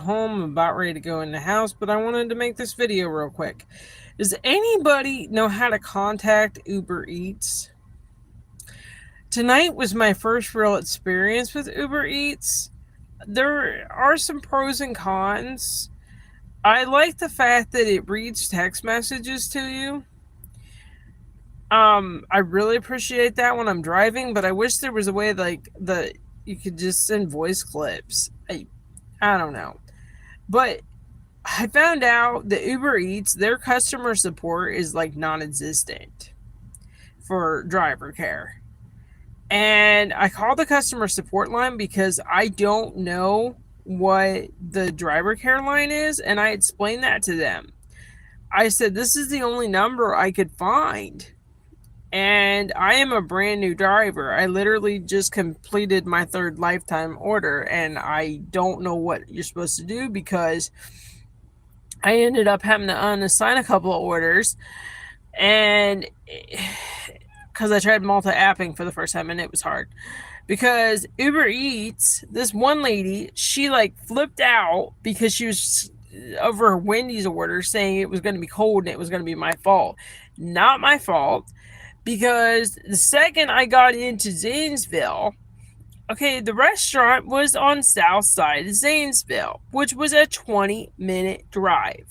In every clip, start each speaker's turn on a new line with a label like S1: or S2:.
S1: home. I'm about ready to go in the house, but I wanted to make this video real quick. Does anybody know how to contact Uber Eats? Tonight was my first real experience with Uber Eats. There are some pros and cons. I like the fact that it reads text messages to you. I really appreciate that when I'm driving, but I wish there was a way that you could just send voice clips. I don't know. But I found out that Uber Eats, their customer support is like non-existent for driver care. And I called the customer support line because I don't know what the driver care line is, and I explained that to them. I said, this is the only number I could find. And I am a brand new driver. I literally just completed my third lifetime order, and I don't know what you're supposed to do because I ended up having to unassign a couple of orders, and because I tried multi-apping for the first time and it was hard. Because Uber Eats, this one lady, she like flipped out because she was over her Wendy's order saying it was going to be cold and it was going to be my fault. Not my fault. Because the second I got into Zanesville, okay, the restaurant was on south side of Zanesville, which was a 20-minute drive.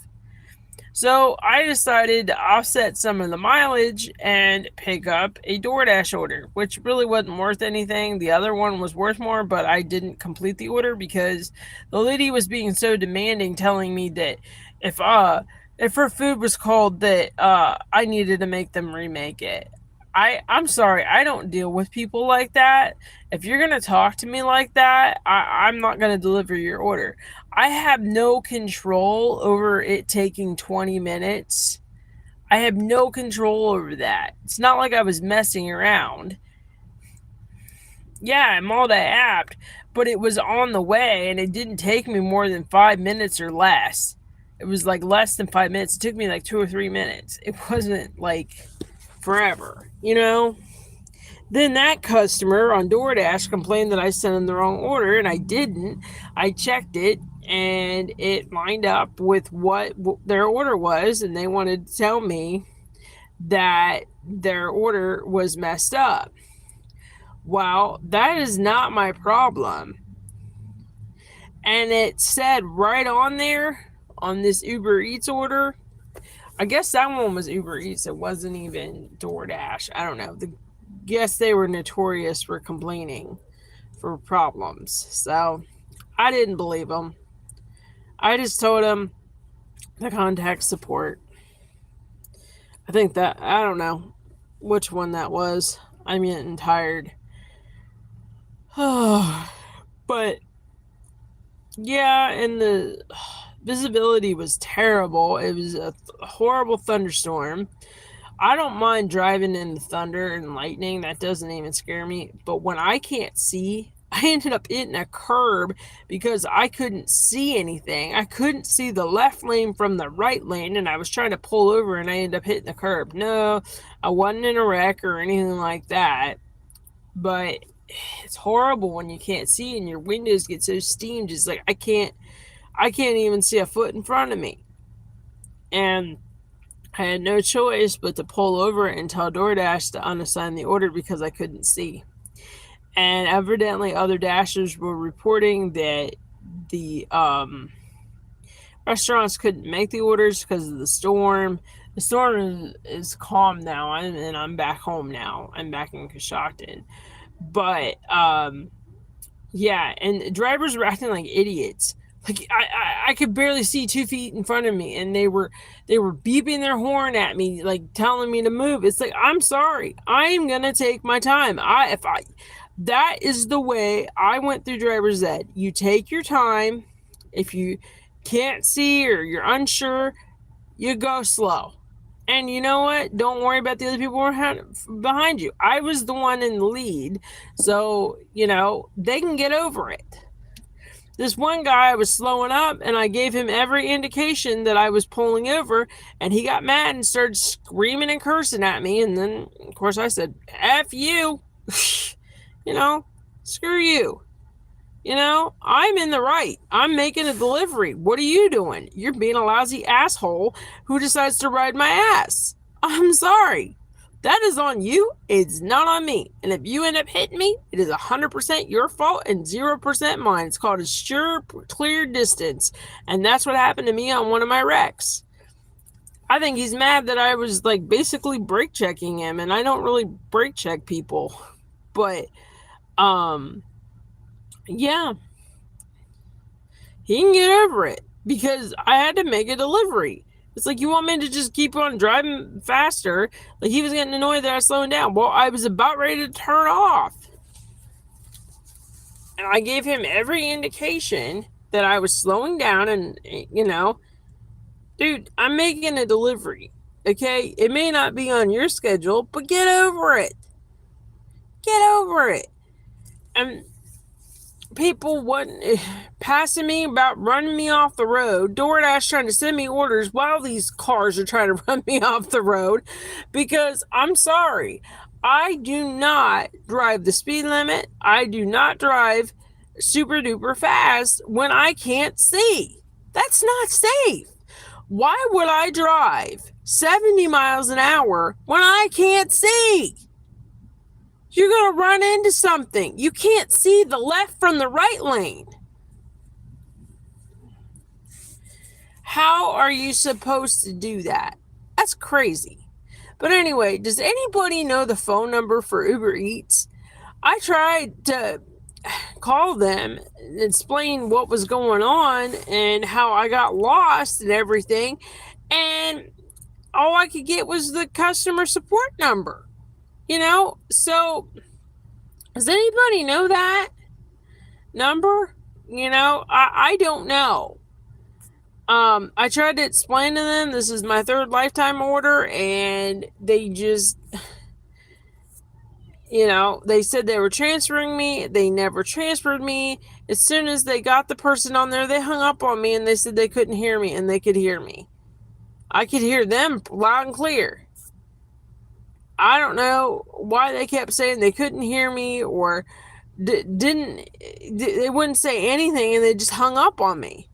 S1: So I decided to offset some of the mileage and pick up a DoorDash order, which really wasn't worth anything. The other one was worth more, but I didn't complete the order because the lady was being so demanding, telling me that if her food was cold, that I needed to make them remake it. I'm sorry, I don't deal with people like that. If you're going to talk to me like that, I'm not going to deliver your order. I have no control over it taking 20 minutes. I have no control over that. It's not like I was messing around. Yeah, I'm all that apt, but it was on the way and it didn't take me more than 5 minutes or less. It was like less than 5 minutes. It took me like 2 or 3 minutes. It wasn't like forever, you know? Then that customer on DoorDash complained that I sent them the wrong order, and I didn't. I checked it, and it lined up with what their order was, and they wanted to tell me that their order was messed up. Well, that is not my problem. And it said right on there, on this Uber Eats order, I guess that one was Uber Eats. It wasn't even DoorDash. I don't know. Guess they were notorious for complaining for problems. So I didn't believe them. I just told them to contact support. I think that, I don't know which one that was. I'm getting tired. But yeah, and the visibility was terrible. It was a horrible thunderstorm. I don't mind driving in the thunder and lightning. That doesn't even scare me. But when I can't see, I ended up hitting a curb because I couldn't see anything. I couldn't see the left lane from the right lane, and I was trying to pull over, and I ended up hitting the curb. No, I wasn't in a wreck or anything like that. But it's horrible when you can't see and your windows get so steamed. It's like I can't even see a foot in front of me. And I had no choice but to pull over and tell DoorDash to unassign the order because I couldn't see. And evidently other Dashers were reporting that the restaurants couldn't make the orders because of the storm. The storm is calm now, and I'm back home now. I'm back in Coshocton. But, yeah, and drivers were acting like idiots. Like I could barely see 2 feet in front of me, and they were beeping their horn at me, like telling me to move. It's like, I'm sorry, I'm gonna take my time. That is the way I went through driver's ed. You take your time. If you can't see or you're unsure, you go slow. And you know what? Don't worry about the other people behind you. I was the one in the lead, so you know they can get over it. This one guy was slowing up, and I gave him every indication that I was pulling over, and he got mad and started screaming and cursing at me. And then, of course, I said, F you. You know, screw you. I'm in the right. I'm making a delivery. What are you doing? You're being a lousy asshole who decides to ride my ass. I'm sorry. That is on you. It's not on me. And if you end up hitting me, it is 100% your fault and 0% mine. It's called a sure, clear distance. And that's what happened to me on one of my wrecks. I think he's mad that I was like basically brake checking him, and I don't really brake check people. But, yeah, he can get over it because I had to make a delivery. It's like, you want me to just keep on driving faster? Like, he was getting annoyed that I was slowing down. Well, I was about ready to turn off. And I gave him every indication that I was slowing down and, dude, I'm making a delivery. Okay? It may not be on your schedule, but get over it. Get over it. And people wasn't passing me about running me off the road. DoorDash trying to send me orders while these cars are trying to run me off the road, because I'm sorry, I do not drive the speed limit. I do not drive super duper fast when I can't see. That's not safe. Why would I drive 70 miles an hour when I can't see? You're going to run into something. You can't see the left from the right lane. How are you supposed to do that? That's crazy. But anyway, does anybody know the phone number for Uber Eats? I tried to call them and explain what was going on and how I got lost and everything, and all I could get was the customer support number. So does anybody know that number? I don't know. I tried to explain to them this is my third lifetime order, and they just, they said they were transferring me. They never transferred me. As soon as they got the person on there, they hung up on me and they said they couldn't hear me, and they could hear me. I could hear them loud and clear. I don't know why they kept saying they couldn't hear me, or they wouldn't say anything, and they just hung up on me.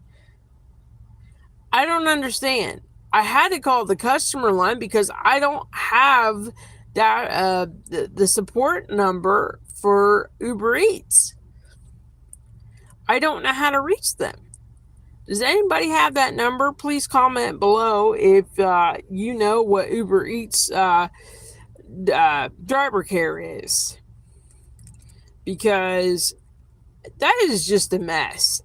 S1: I don't understand. I had to call the customer line because I don't have that the support number for Uber Eats. I don't know how to reach them. Does anybody have that number? Please comment below if you know what Uber Eats Driver Care is, because that is just a mess.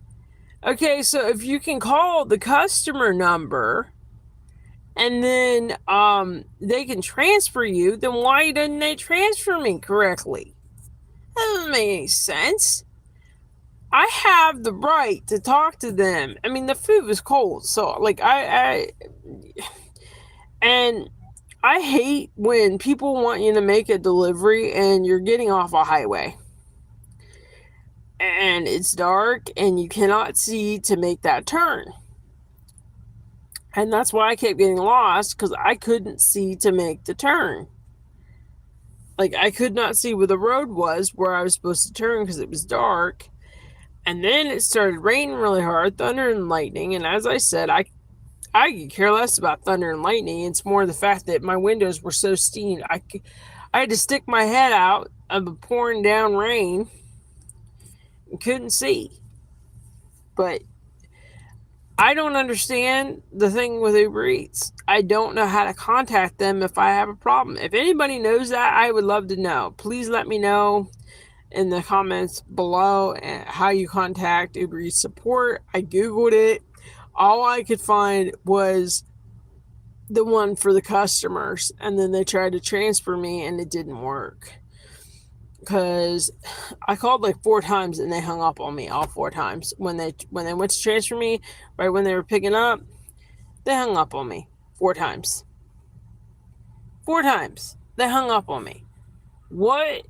S1: Okay, so if you can call the customer number and then they can transfer you, then why didn't they transfer me correctly? That doesn't make any sense. I have the right to talk to them. I mean, the food was cold, so like and I hate when people want you to make a delivery and you're getting off a highway and it's dark and you cannot see to make that turn. And that's why I kept getting lost, because I couldn't see to make the turn. Like, I could not see where the road was, where I was supposed to turn, because it was dark. And then it started raining really hard, thunder and lightning. And as I said, I could care less about thunder and lightning. It's more the fact that my windows were so steamed. I had to stick my head out of the pouring down rain and couldn't see. But I don't understand the thing with Uber Eats. I don't know how to contact them if I have a problem. If anybody knows that, I would love to know. Please let me know in the comments below how you contact Uber Eats support. I Googled it. All I could find was the one for the customers, and then they tried to transfer me and it didn't work. Because I called like 4 times and they hung up on me all 4 times. When they went to transfer me, right when they were picking up, they hung up on me 4 times. 4 times they hung up on me. What?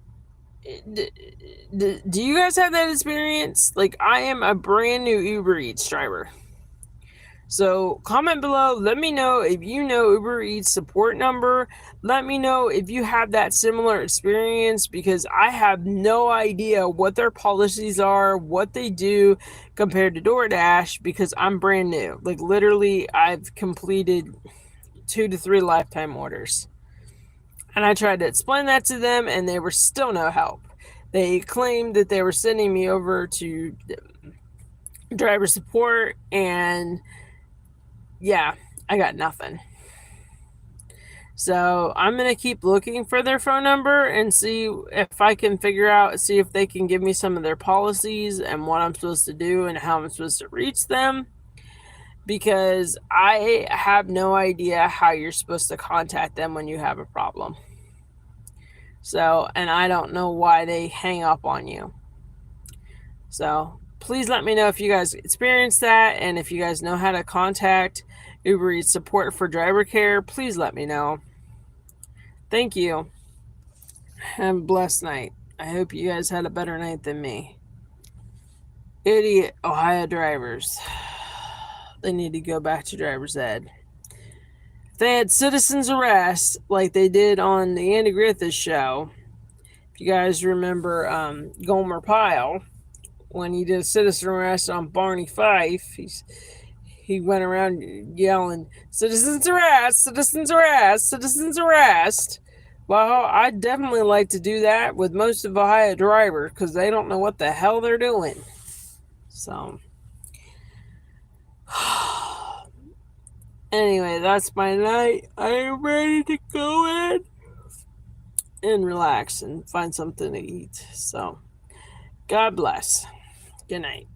S1: Do you guys have that experience? Like, I am a brand new Uber Eats driver. So comment below. Let me know if you know Uber Eats support number. Let me know if you have that similar experience, because I have no idea what their policies are, what they do compared to DoorDash, because I'm brand new. Like literally, I've completed 2 to 3 lifetime orders. And I tried to explain that to them, and they were still no help. They claimed that they were sending me over to driver support, and yeah, I got nothing. So I'm going to keep looking for their phone number and see if I can see if they can give me some of their policies and what I'm supposed to do and how I'm supposed to reach them. Because I have no idea how you're supposed to contact them when you have a problem. So, and I don't know why they hang up on you. So please let me know if you guys experienced that, and if you guys know how to contact Uber Eats support for driver care, please let me know. Thank you. Have a blessed night. I hope you guys had a better night than me. Idiot Ohio drivers. They need to go back to driver's ed. If they had citizens arrest like they did on the Andy Griffith show, if you guys remember Gomer Pyle, when he did a citizen arrest on Barney Fife, he went around yelling, "Citizens arrest! Citizens arrest! Citizens arrest!" Well, I'd definitely like to do that with most of Ohio drivers, because they don't know what the hell they're doing. So, anyway, that's my night. I am ready to go in and relax and find something to eat. So, God bless. Good night.